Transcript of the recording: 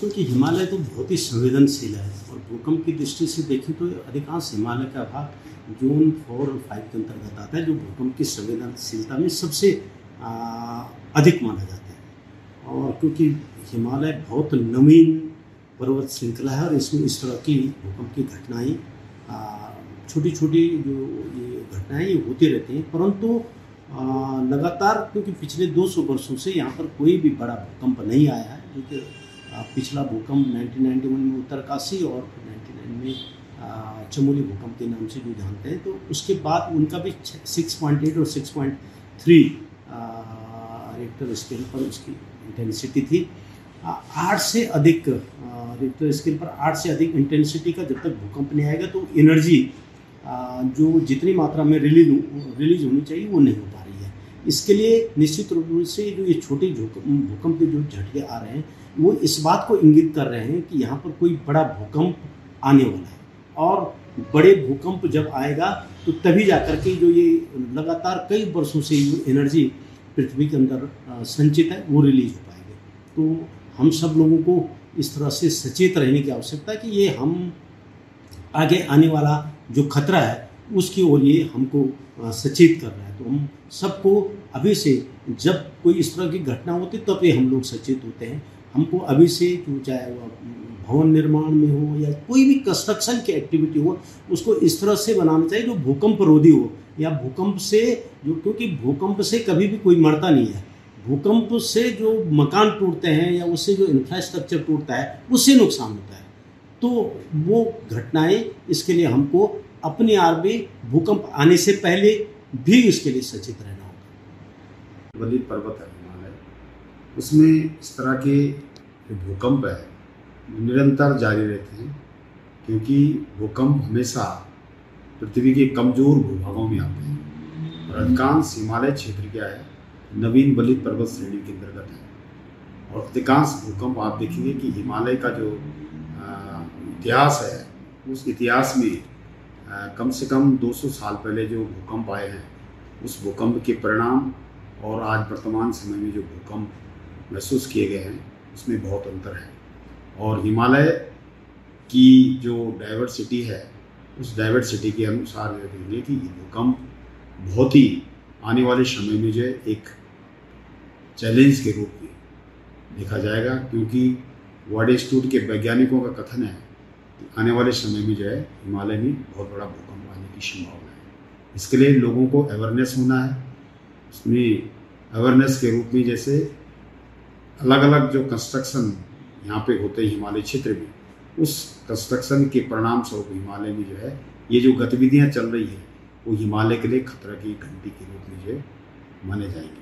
क्योंकि हिमालय तो बहुत ही संवेदनशील है और भूकंप की दृष्टि से देखें तो अधिकांश हिमालय का भाग जोन 4 और 5 के अंतर्गत आता है, जो भूकंप की संवेदनशीलता में सबसे अधिक माना जाता है। और क्योंकि हिमालय बहुत नवीन पर्वत श्रृंखला है और इसमें इस तरह की भूकंप की घटनाएं छोटी छोटी जो ये घटनाएं ये होती रहती हैं, परंतु लगातार क्योंकि पिछले 200 वर्षों से यहाँ पर कोई भी बड़ा भूकंप नहीं आया है। क्योंकि पिछला भूकंप 1991 में उत्तरकाशी और 99 में चमोली भूकंप के नाम से जो जानते हैं, तो उसके बाद उनका भी 6.8 और 6.3 रिक्टर स्केल पर उसकी इंटेंसिटी थी। 8 से अधिक रिक्टर स्केल पर 8 से अधिक इंटेंसिटी का जब तक भूकंप नहीं आएगा तो एनर्जी जो जितनी मात्रा में रिलीज होनी चाहिए वो नहीं हो पा रही है। इसके लिए निश्चित रूप से जो ये छोटे भूकंप के जो झटके आ रहे हैं वो इस बात को इंगित कर रहे हैं कि यहाँ पर कोई बड़ा भूकंप आने वाला है, और बड़े भूकंप जब आएगा तो तभी जाकर के जो ये लगातार कई वर्षों से जो एनर्जी पृथ्वी के अंदर संचित है वो रिलीज हो पाएगी। तो हम सब लोगों को इस तरह से सचेत रहने की आवश्यकता है कि ये हम आगे आने वाला जो खतरा है उसकी ओर ये हमको सचेत कर रहा है। तो हम सबको अभी से, जब कोई इस तरह की घटना होती तब ये हम लोग सचेत होते हैं। हमको अभी से, चाहे वो भवन निर्माण में हो या कोई भी कंस्ट्रक्शन की एक्टिविटी हो, उसको इस तरह से बनाना चाहिए जो भूकंप रोधी हो, या भूकंप से जो, क्योंकि भूकंप से कभी भी कोई मरता नहीं है। भूकंप से जो मकान टूटते हैं या उससे जो इंफ्रास्ट्रक्चर टूटता है उससे नुकसान होता है। तो वो घटनाएं, इसके लिए हमको अपने आप में भूकंप आने से पहले भी इसके लिए सचेत रहना होगा। वलित पर्वत है हिमालय, उसमें इस तरह के भूकंप है निरंतर जारी रहते हैं, क्योंकि भूकंप हमेशा पृथ्वी के कमजोर भूभागों में आते हैं। और अधिकांश हिमालय क्षेत्र क्या है, नवीन वलित पर्वत श्रेणी के अंतर्गत है। और अधिकांश भूकंप आप देखेंगे कि हिमालय का जो इतिहास है उस इतिहास में कम से कम 200 साल पहले जो भूकंप आए हैं उस भूकंप के परिणाम और आज वर्तमान समय में जो भूकंप महसूस किए गए हैं उसमें बहुत अंतर है। और हिमालय की जो डाइवर्सिटी है उस डाइवर्सिटी के अनुसार जो देखेंगे कि भूकंप बहुत ही आने वाले समय में जो है एक चैलेंज के रूप में देखा जाएगा, क्योंकि वर्ल्ड इंस्टीट्यूट के वैज्ञानिकों का कथन है कि आने वाले समय में जो है हिमालय में बहुत बड़ा भूकंप आने की संभावना है। इसके लिए लोगों को अवेयरनेस होना है। उसमें अवेयरनेस के रूप में जैसे अलग अलग जो कंस्ट्रक्शन यहाँ पे होते हैं हिमालय क्षेत्र में, उस कंस्ट्रक्शन के परिणाम स्वरूप हिमालय में जो है ये जो गतिविधियाँ चल रही है वो हिमालय के लिए खतरा की घंटी के रूप में जो है माने जाएंगे।